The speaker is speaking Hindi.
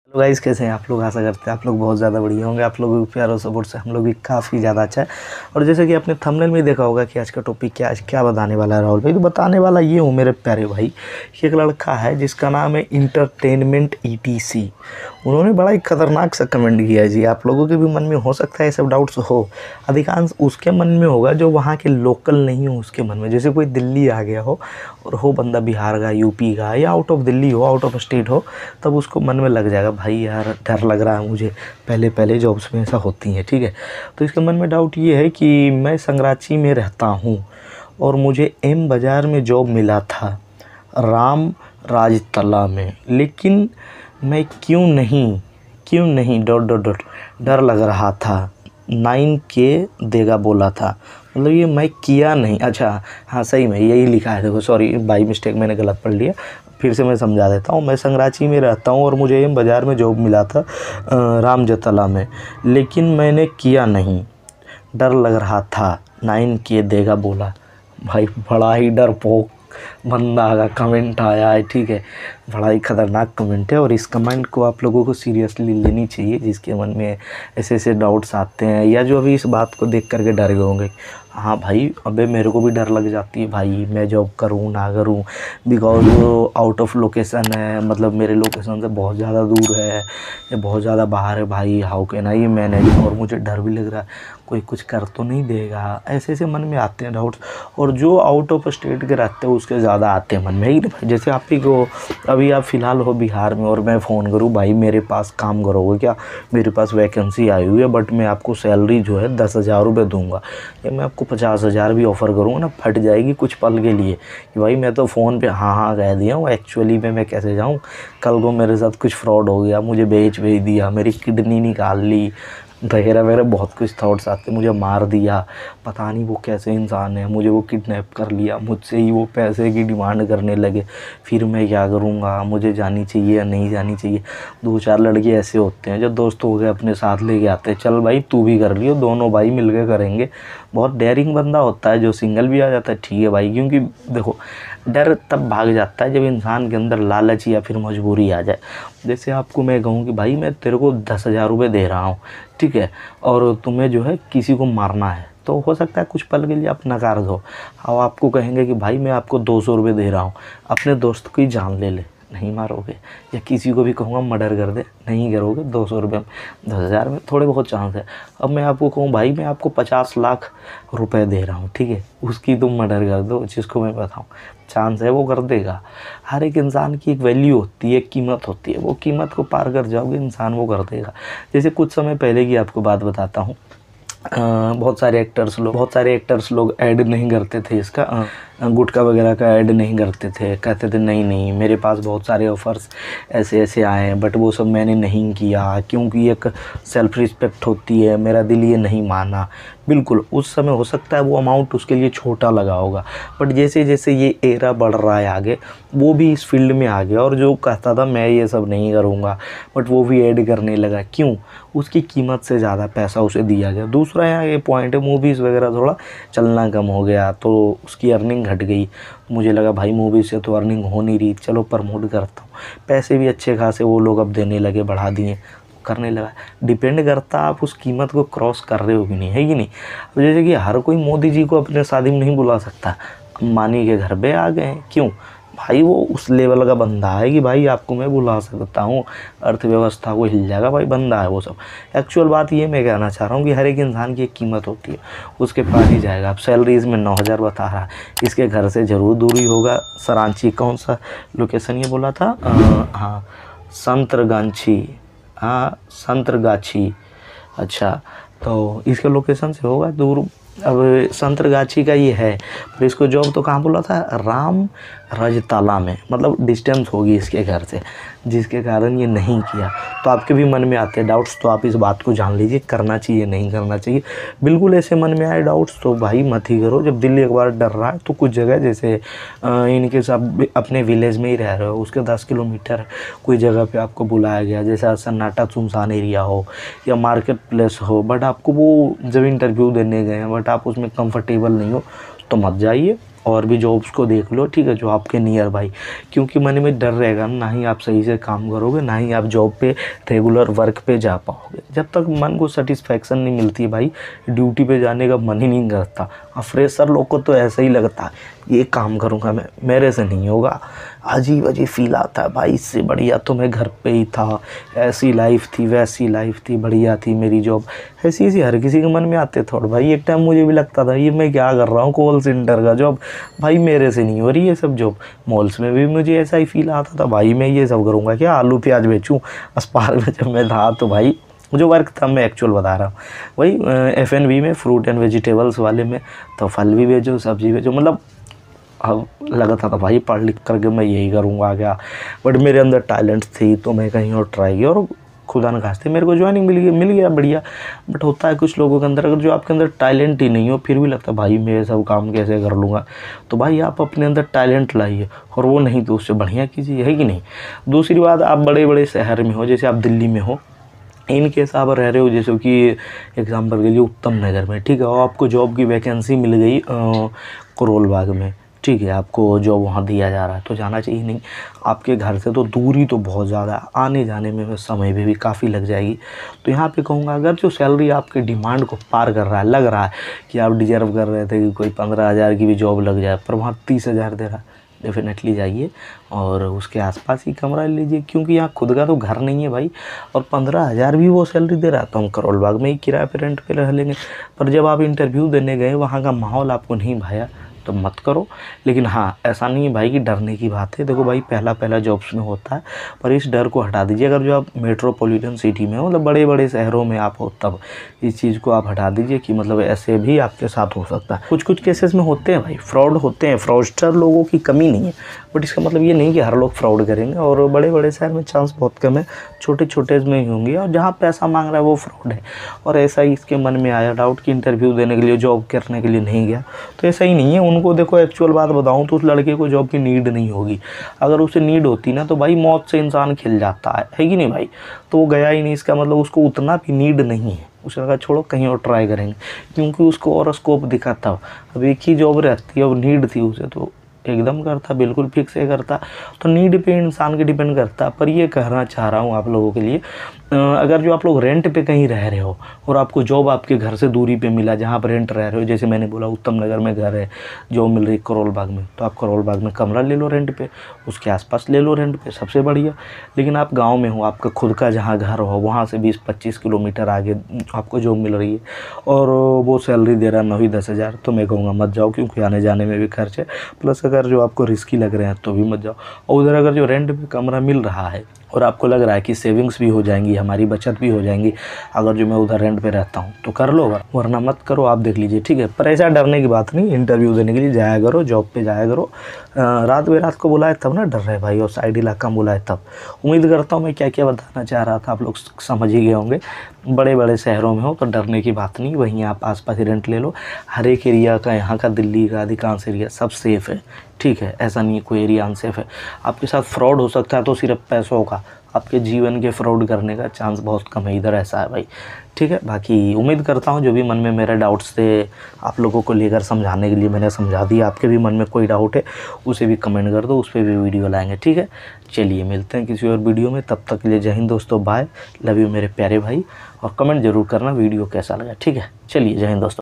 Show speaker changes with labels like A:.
A: हेलो गाइस, कैसे हैं आप लोग। आशा करते हैं आप लोग बहुत ज़्यादा बढ़िया होंगे। आप लोगों के प्यार और सपोर्ट से हम लोग भी काफ़ी ज़्यादा अच्छा है। और जैसे कि आपने थंबनेल में देखा होगा कि आज का टॉपिक क्या बताने वाला है राहुल भाई। तो बताने वाला ये हूँ मेरे प्यारे भाई कि एक लड़का है जिसका नाम है इंटरटेनमेंट ETC। उन्होंने बड़ा ही खतरनाक सा कमेंट किया है जी। आप लोगों के भी मन में हो सकता है ये सब डाउट्स हो, अधिकांश उसके मन में होगा जो वहाँ के लोकल नहीं हो उसके मन में। जैसे कोई दिल्ली आ गया हो और हो बंदा बिहार का, यूपी का या आउट ऑफ दिल्ली हो, आउट ऑफ स्टेट हो, तब उसको मन में लग जाएगा भाई यार डर लग रहा है मुझे। पहले जॉब्स में ऐसा होती हैं, ठीक है। तो इसके मन में डाउट ये है कि मैं संगराची में रहता हूँ और मुझे M बाज़ार में जॉब मिला था राम राजतला में, लेकिन मैं क्यों नहीं डॉट डर लग रहा था। 9K देगा बोला था, मतलब ये मैं किया नहीं। अच्छा हाँ, सही में यही लिखा है। देखो सॉरी, बाई मिस्टेक मैंने गलत पढ़ लिया। फिर से मैं समझा देता हूँ। मैं संगराची में रहता हूँ और मुझे M बाज़ार में जॉब मिला था रामजतला में, लेकिन मैंने किया नहीं, डर लग रहा था। 9K देगा बोला। भाई बड़ा ही डरपोक बंदा का कमेंट आया है, ठीक है। बड़ा ही खतरनाक कमेंट है और इस कमेंट को आप लोगों को सीरियसली लेनी चाहिए जिसके मन में ऐसे ऐसे डाउट्स आते हैं या जो अभी इस बात को देख करके डर गए होंगे। हाँ भाई, अबे मेरे को भी डर लग जाती है भाई, मैं जॉब करूँ ना करूँ, बिकॉज आउट ऑफ लोकेशन है, मतलब मेरे लोकेशन से बहुत ज़्यादा दूर है या बहुत ज़्यादा बाहर है भाई। How can I manage. और मुझे डर भी लग रहा है कोई कुछ कर तो नहीं देगा। ऐसे ऐसे मन में आते हैं डाउट्स। और जो आउट ऑफ स्टेट के रहते हैं उसके ज़्यादा आते हैं मन में ही भाई। जैसे आप ही को अभी आप फ़िलहाल हो बिहार में और मैं फ़ोन करूँ भाई मेरे पास काम करोगे क्या, मेरे पास वैकेंसी आई हुई है बट मैं आपको सैलरी जो है 10,000 रुपये दूँगा, या मैं आपको 50,000 भी ऑफ़र करूँगा ना, फट जाएगी कुछ पल के लिए कि भाई मैं तो फ़ोन पे हाँ कह दिया हूँ, एक्चुअली में मैं कैसे जाऊँ। कल को मेरे साथ कुछ फ्रॉड हो गया, मुझे भेज दिया, मेरी किडनी निकाल ली वगैरह वगैरह, बहुत कुछ थॉट्स आते। मुझे मार दिया, पता नहीं वो कैसे इंसान है, मुझे वो किडनैप कर लिया, मुझसे ही वो पैसे की डिमांड करने लगे, फिर मैं क्या करूँगा, मुझे जानी चाहिए या नहीं जानी चाहिए। 2-4 लड़के ऐसे होते हैं जो दोस्त हो गए अपने साथ लेके आते हैं, चल भाई तू भी कर लियो, दोनों भाई मिल के करेंगे। बहुत डेयरिंग बंदा होता है जो सिंगल भी आ जाता है, ठीक है भाई। क्योंकि देखो डर तब भाग जाता है जब इंसान के अंदर लालच या फिर मजबूरी आ जाए। जैसे आपको मैं कहूँ कि भाई मैं तेरे को 10,000 रुपये दे रहा हूँ, ठीक है, और तुम्हें जो है किसी को मारना है, तो हो सकता है कुछ पल के लिए आप नकार दो। और आपको कहेंगे कि भाई मैं आपको 200 रुपये दे रहा हूँ, अपने दोस्त की जान ले ले, नहीं मारोगे। या किसी को भी कहूँगा मर्डर कर दे, नहीं करोगे। 200 रुपये 10,000 में थोड़े बहुत चांस है। अब मैं आपको कहूँ भाई मैं आपको 50 लाख रुपए दे रहा हूँ, ठीक है, उसकी तुम मर्डर कर दो, जिसको मैं बताऊँ चांस है वो कर देगा। हर एक इंसान की एक वैल्यू होती है, कीमत होती है, वो कीमत को पार कर जाओगे इंसान वो कर देगा। जैसे कुछ समय पहले की आपको बात बताता हूँ, बहुत सारे एक्टर्स लोग ऐड नहीं करते थे इसका, गुटखा वगैरह का ऐड नहीं करते थे। कहते थे नहीं मेरे पास बहुत सारे ऑफ़र्स ऐसे ऐसे आए हैं, बट वो सब मैंने नहीं किया क्योंकि एक सेल्फ़ रिस्पेक्ट होती है, मेरा दिल ये नहीं माना। बिल्कुल उस समय हो सकता है वो अमाउंट उसके लिए छोटा लगा होगा, बट जैसे जैसे ये एरा बढ़ रहा है आगे, वो भी इस फील्ड में आ गया और जो कहता था मैं ये सब नहीं करूँगा, बट वो भी ऐड करने लगा। क्यों? उसकी कीमत से ज़्यादा पैसा उसे दिया गया। दूसरा यहाँ ये पॉइंट है, मूवीज़ वगैरह थोड़ा चलना कम हो गया तो उसकी अर्निंग घट गई। मुझे लगा भाई मूवी से तो अर्निंग हो नहीं रही, चलो प्रमोट करता हूँ। पैसे भी अच्छे खासे वो लोग अब देने लगे, बढ़ा दिए, करने लगा। डिपेंड करता आप उस कीमत को क्रॉस कर रहे हो कि नहीं, है कि नहीं। अब जैसे कि हर कोई मोदी जी को अपने शादी में नहीं बुला सकता, अंबानी के घर पे आ गए हैं, क्यों भाई वो उस लेवल का बंदा है कि भाई आपको मैं बुला सकता हूँ, अर्थव्यवस्था को हिल जाएगा भाई, बंदा है वो सब। एक्चुअल बात ये मैं कहना चाह रहा हूँ कि हर एक इंसान की एक कीमत होती है, उसके पास ही जाएगा। अब सैलरी इसमें 9,000 बता रहा है, इसके घर से ज़रूर दूरी होगा। सरांची कौन सा लोकेशन ये बोला था, हाँ संतरगाछी, हाँ संतरगाछी, अच्छा तो इसके लोकेशन से होगा दूर। अब संतरगाछी का ये है, पर इसको जॉब तो कहाँ बोला था, राम रजताला में, मतलब डिस्टेंस होगी इसके घर से, जिसके कारण ये नहीं किया। तो आपके भी मन में आते हैं डाउट्स, तो आप इस बात को जान लीजिए, करना चाहिए नहीं करना चाहिए। बिल्कुल ऐसे मन में आए डाउट्स तो भाई मत ही करो। जब दिल एक बार डर रहा है तो कुछ जगह जैसे इनके सब अपने विलेज में ही रह रहे हो, उसके 10 किलोमीटर कोई जगह पे आपको बुलाया गया, जैसा सन्नाटा सुनसान एरिया हो या मार्केट प्लेस हो, बट आपको वो जब इंटरव्यू देने गए हैं बट आप उसमें कंफर्टेबल नहीं हो, तो मत जाइए। और भी जॉब्स को देख लो, ठीक है, जो आपके नियर बाई, क्योंकि मन में डर रहेगा, ना ही आप सही से काम करोगे, ना ही आप जॉब पे रेगुलर वर्क पे जा पाओगे। जब तक मन को सेटिस्फैक्शन नहीं मिलती है भाई, ड्यूटी पे जाने का मन ही नहीं करता। अब फ्रेशर लोग को तो ऐसा ही लगता है ये काम करूँगा मैं, मेरे से नहीं होगा, अजीब अजीब फील आता है भाई। इससे बढ़िया तो मैं घर पे ही था, ऐसी लाइफ थी, वैसी लाइफ थी, बढ़िया थी मेरी जॉब, ऐसी ऐसी हर किसी के मन में आते थोड़ा भाई। एक टाइम मुझे भी लगता था ये मैं क्या कर रहा हूँ, कॉल सेंटर का जॉब, भाई मेरे से नहीं हो रही ये सब जॉब। मॉल्स में भी मुझे ऐसा ही फील आता था, भाई मैं ये सब करूँगा क्या, आलू प्याज बेचूँ। अस्पताल में जब मैं था तो भाई जो वर्क था मैं एक्चुअल बता रहा हूँ, वही F&B में, फ्रूट एंड वेजिटेबल्स वाले में, तो फल भी बेचो, सब्जी बेचो, मतलब अब लगता था भाई पढ़ लिख करके मैं यही करूँगा क्या। बट मेरे अंदर टैलेंट थी तो मैं कहीं और ट्राई किया और खुदा न खास्ते मेरे को ज्वाइनिंग मिल गया बढ़िया। बट होता है कुछ लोगों के अंदर, अगर जो आपके अंदर टैलेंट ही नहीं हो फिर भी लगता है भाई मैं ये सब काम कैसे कर लूँगा। तो भाई आप अपने अंदर टैलेंट लाइए, और वो नहीं तो उससे बढ़िया कीजिए, है कि नहीं। दूसरी बात, आप बड़े बड़े शहर में हो, जैसे आप दिल्ली में हो, इन केस आप रह रहे हो जैसे कि एग्जाम्पल के लिए उत्तम नगर में, ठीक है, और आपको जॉब की वैकेंसी मिल गई करोल बाग में, ठीक है, आपको जॉब वहाँ दिया जा रहा है, तो जाना चाहिए नहीं। आपके घर से तो दूरी तो बहुत ज़्यादा, आने जाने में समय भी काफ़ी लग जाएगी। तो यहाँ पे कहूँगा अगर जो सैलरी आपके डिमांड को पार कर रहा है, लग रहा है कि आप डिजर्व कर रहे थे कि कोई 15,000 की भी जॉब लग जाए, पर वहाँ 30,000 दे रहा है, डेफिनेटली जाइए और उसके आसपास ही कमरा लीजिए, क्योंकि यहाँ खुद का तो घर नहीं है भाई। और 15,000 भी वो सैलरी दे रहा है तो हम करोल बाग में ही किराए पे रेंट पे रह लेंगे। पर जब आप इंटरव्यू देने गए, वहाँ का माहौल आपको नहीं भाया तो मत करो। लेकिन हाँ, ऐसा नहीं है भाई कि डरने की बात है। देखो भाई पहला जॉब्स में होता है, पर इस डर को हटा दीजिए। अगर जो आप मेट्रोपॉलिटन सिटी में हो, मतलब बड़े बड़े शहरों में आप हो, तब इस चीज़ को आप हटा दीजिए कि मतलब ऐसे भी आपके साथ हो सकता है। कुछ केसेस में होते हैं भाई, फ्रॉड होते हैं, फ्रॉडस्टर लोगों की कमी नहीं है, बट इसका मतलब ये नहीं कि हर लोग फ्रॉड करेंगे। और बड़े बड़े शहर में चांस बहुत कम है, छोटे छोटे में ही होंगे, और जहाँ पैसा मांग रहा है वो फ्रॉड है। और ऐसा ही इसके मन में आया डाउट कि इंटरव्यू देने के लिए, जॉब करने के लिए नहीं गया, तो ऐसा ही नहीं है। उनको देखो एक्चुअल बात बताऊं तो उस लड़के को जॉब की नीड नहीं होगी। अगर उसे नीड होती ना तो भाई मौत से इंसान खिल जाता है कि नहीं भाई। तो वो गया ही नहीं, इसका मतलब उसको उतना भी नीड नहीं है। उसने कहा छोड़ो कहीं और ट्राई करेंगे, क्योंकि उसको और स्कोप दिखा था। अब एक ही जॉब रहती है, अब नीड थी उसे तो एकदम करता, बिल्कुल फिक्स है करता। तो नीड पे इंसान के डिपेंड करता। पर ये कहना चाह रहा हूँ आप लोगों के लिए, अगर जो आप लोग रेंट पे कहीं रह रहे हो और आपको जॉब आपके घर से दूरी पे मिला, जहाँ पर रेंट रह रहे हो, जैसे मैंने बोला उत्तम नगर में घर है, जॉब मिल रही करोल बाग में, तो आप करोल बाग में कमरा ले लो रेंट पे, उसके आसपास ले लो रेंट पे, सबसे बढ़िया। लेकिन आप गाँव में हो, आपका खुद का जहाँ घर हो, वहाँ से 20-25 किलोमीटर आगे आपको जॉब मिल रही है और वो सैलरी दे रहा है 9-10 हज़ार, तो मैं कहूँगा मत जाओ, क्योंकि आने जाने में भी खर्च है। प्लस अगर जो आपको रिस्की लग रहे हैं तो भी मत जाओ। और उधर अगर जो रेंट पे कमरा मिल रहा है और आपको लग रहा है कि सेविंग्स भी हो जाएंगी, हमारी बचत भी हो जाएंगी अगर जो मैं उधर रेंट पे रहता हूँ, तो कर लो, वरना मत करो, आप देख लीजिए, ठीक है। पर ऐसा डरने की बात नहीं, इंटरव्यू देने के लिए जाया करो, जॉब पे जाया करो। रात बेरात को बुलाए तब ना डर रहे भाई, और साइड इलाका में बुलाए तब। उम्मीद करता हूँ मैं क्या क्या बताना चाह रहा था आप लोग समझ ही गए होंगे। बड़े बड़े शहरों में हो तो डरने की बात नहीं, वहीं आप आसपास रेंट ले लो। हर एक एरिया का, यहाँ का दिल्ली का अधिकांश एरिया सब सेफ़ है, ठीक है, ऐसा नहीं है कोई एरिया अनसेफ है। आपके साथ फ्रॉड हो सकता है तो सिर्फ पैसों का, आपके जीवन के फ्रॉड करने का चांस बहुत कम है इधर, ऐसा है भाई, ठीक है। बाकी उम्मीद करता हूँ जो भी मन में मेरे डाउट्स थे आप लोगों को लेकर समझाने के लिए मैंने समझा दिया। आपके भी मन में कोई डाउट है उसे भी कमेंट कर दो, उस पर भी वीडियो लाएंगे, ठीक है। चलिए मिलते हैं किसी और वीडियो में, तब तक के लिए जय हिंद दोस्तों, बाय, लव यू मेरे प्यारे भाई। और कमेंट जरूर करना वीडियो कैसा लगा, ठीक है। चलिए जय हिंद दोस्तों।